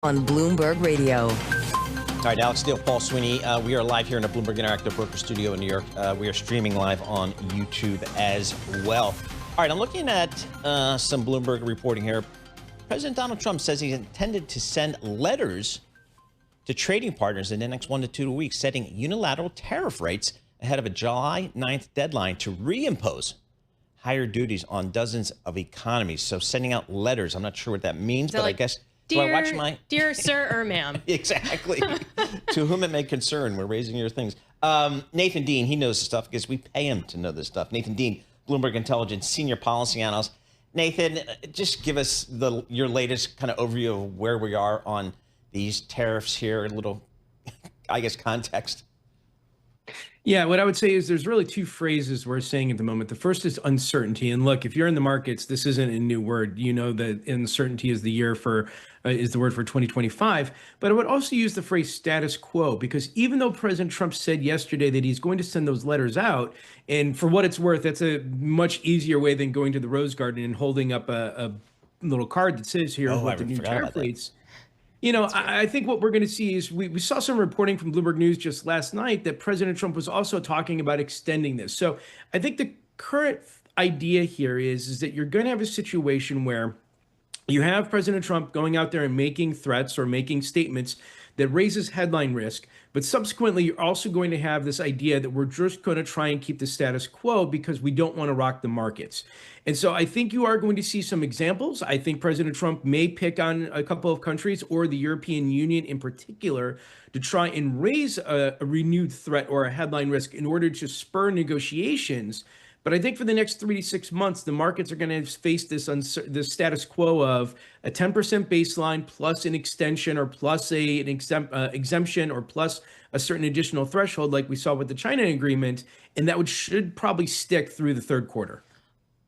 on Bloomberg Radio. All right, Alex Steele, Paul Sweeney. We are live here in the Bloomberg Interactive Broker Studio in New York. We are streaming live on YouTube as well. All right, I'm looking at some Bloomberg reporting here. President Donald Trump says he intended to send letters to trading partners in the next 1 to 2 weeks, setting unilateral tariff rates ahead of a July 9th deadline to reimpose higher duties on dozens of economies. So sending out letters, I'm not sure what that means, but I guess... Dear sir or ma'am. Exactly. To whom it may concern, we're raising your things. Nathan Dean, he knows this stuff because we pay him to know this stuff. Nathan Dean, Bloomberg Intelligence Senior Policy Analyst. Nathan, just give us your latest kind of overview of where we are on these tariffs here, a little, I guess, context. Yeah, what I would say is there's really two phrases we're saying at the moment. The first is uncertainty. And look, if you're in the markets, this isn't a new word. You know that uncertainty is the word for 2025. But I would also use the phrase status quo, because even though President Trump said yesterday that he's going to send those letters out, and for what it's worth, that's a much easier way than going to the Rose Garden and holding up a little card that says here what the new tariff rates. You know, I think what we're going to see is we saw some reporting from Bloomberg News just last night that President Trump was also talking about extending this. So I think the current idea here is that you're going to have a situation where you have President Trump going out there and making threats or making statements that raises headline risk. But subsequently, you're also going to have this idea that we're just going to try and keep the status quo because we don't want to rock the markets. And so I think you are going to see some examples. I think President Trump may pick on a couple of countries or the European Union in particular to try and raise a renewed threat or a headline risk in order to spur negotiations. But I think for the next 3 to 6 months, the markets are going to face this status quo of a 10% baseline plus an extension or plus an exemption or plus a certain additional threshold like we saw with the China agreement. And that should probably stick through the third quarter.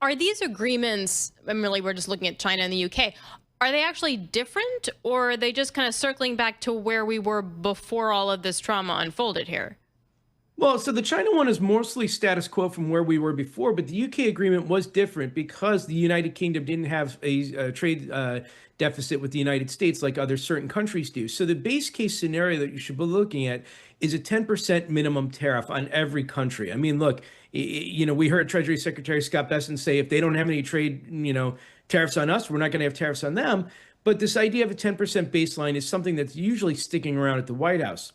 Are these agreements, and really we're just looking at China and the UK, are they actually different, or are they just kind of circling back to where we were before all of this trauma unfolded here? Well, so the China one is mostly status quo from where we were before, but the UK agreement was different because the United Kingdom didn't have a trade deficit with the United States like other certain countries do. So the base case scenario that you should be looking at is a 10% minimum tariff on every country. I mean, look, you know, we heard Treasury Secretary Scott Bessent say if they don't have any trade, tariffs on us, we're not going to have tariffs on them. But this idea of a 10% baseline is something that's usually sticking around at the White House.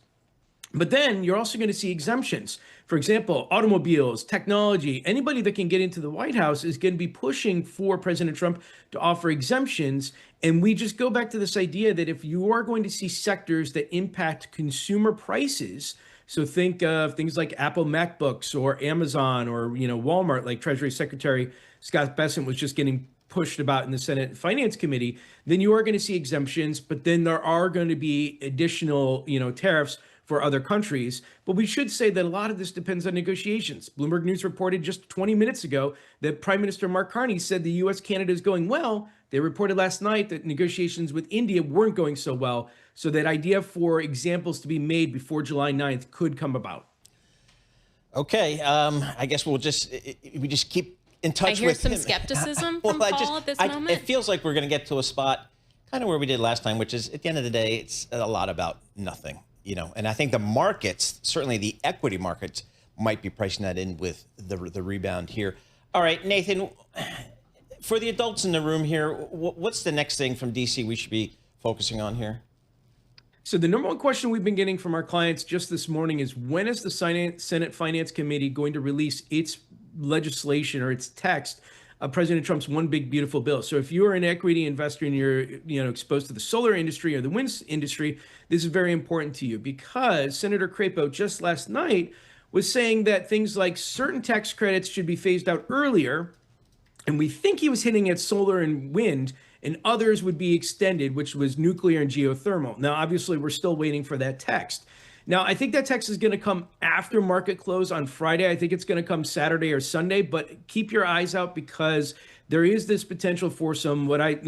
But then you're also going to see exemptions. For example, automobiles, technology, anybody that can get into the White House is going to be pushing for President Trump to offer exemptions. And we just go back to this idea that if you are going to see sectors that impact consumer prices, so think of things like Apple MacBooks or Amazon or, Walmart, like Treasury Secretary Scott Bessent was just getting pushed about in the Senate Finance Committee, then you are going to see exemptions, but then there are going to be additional, tariffs for other countries. But we should say that a lot of this depends on negotiations. Bloomberg News reported just 20 minutes ago that Prime Minister Mark Carney said the U.S.-Canada is going well. They reported last night that negotiations with India weren't going so well. So that idea for examples to be made before July 9th could come about. Okay, I guess we just keep in touch with I hear some skepticism from Paul at this moment. It feels like we're going to get to a spot kind of where we did last time, which is at the end of the day, it's a lot about nothing. And I think the markets, certainly the equity markets, might be pricing that in with the rebound here. All right, Nathan, for the adults in the room here, what's the next thing from DC we should be focusing on here? So the number one question we've been getting from our clients just this morning is, when is the Senate Finance Committee going to release its legislation or its text of President Trump's One Big Beautiful Bill? So if you're an equity investor and you're exposed to the solar industry or the wind industry, this is very important to you, because Senator Crapo just last night was saying that things like certain tax credits should be phased out earlier. And we think he was hitting at solar and wind, and others would be extended, which was nuclear and geothermal. Now, obviously, we're still waiting for that text. Now, I think that text is going to come after market close on Friday. I think it's going to come Saturday or Sunday, but keep your eyes out, because there is this potential for some, I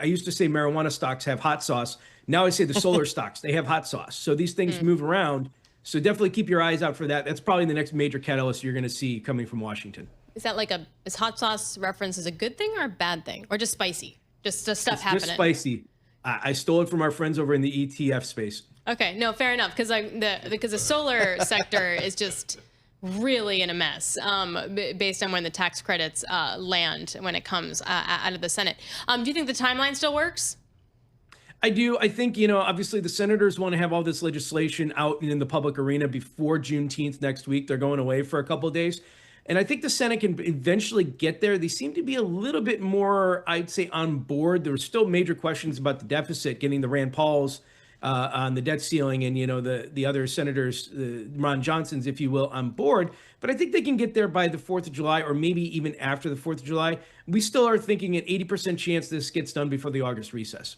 used to say marijuana stocks have hot sauce. Now I say the solar stocks, they have hot sauce. So these things move around. So definitely keep your eyes out for that. That's probably the next major catalyst you're going to see coming from Washington. Is that is hot sauce reference as a good thing or a bad thing, or just spicy? Just stuff happening? Just spicy. I stole it from our friends over in the ETF space. Okay, no, fair enough, because the solar sector is just really in a mess based on when the tax credits land when it comes out of the Senate. Do you think the timeline still works? I do. I think, obviously the senators want to have all this legislation out in the public arena before Juneteenth next week. They're going away for a couple of days. And I think the Senate can eventually get there. They seem to be a little bit more, I'd say, on board. There were still major questions about the deficit, getting the Rand Pauls on the debt ceiling and, the other senators, Ron Johnson's, if you will, on board. But I think they can get there by the 4th of July or maybe even after the 4th of July. We still are thinking an 80% chance this gets done before the August recess.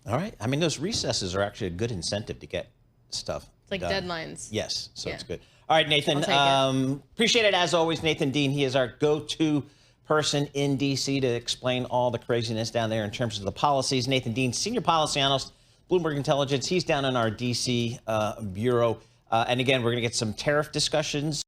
All right. I mean, those recesses are actually a good incentive to get stuff It's like done. deadlines. Yes, so Yeah. it's good. All right, Nathan. I'll Appreciate it as always, Nathan Dean. He is our go-to person in D.C. to explain all the craziness down there in terms of the policies. Nathan Dean, senior policy analyst, Bloomberg Intelligence. He's down in our D.C. bureau. And again, we're going to get some tariff discussions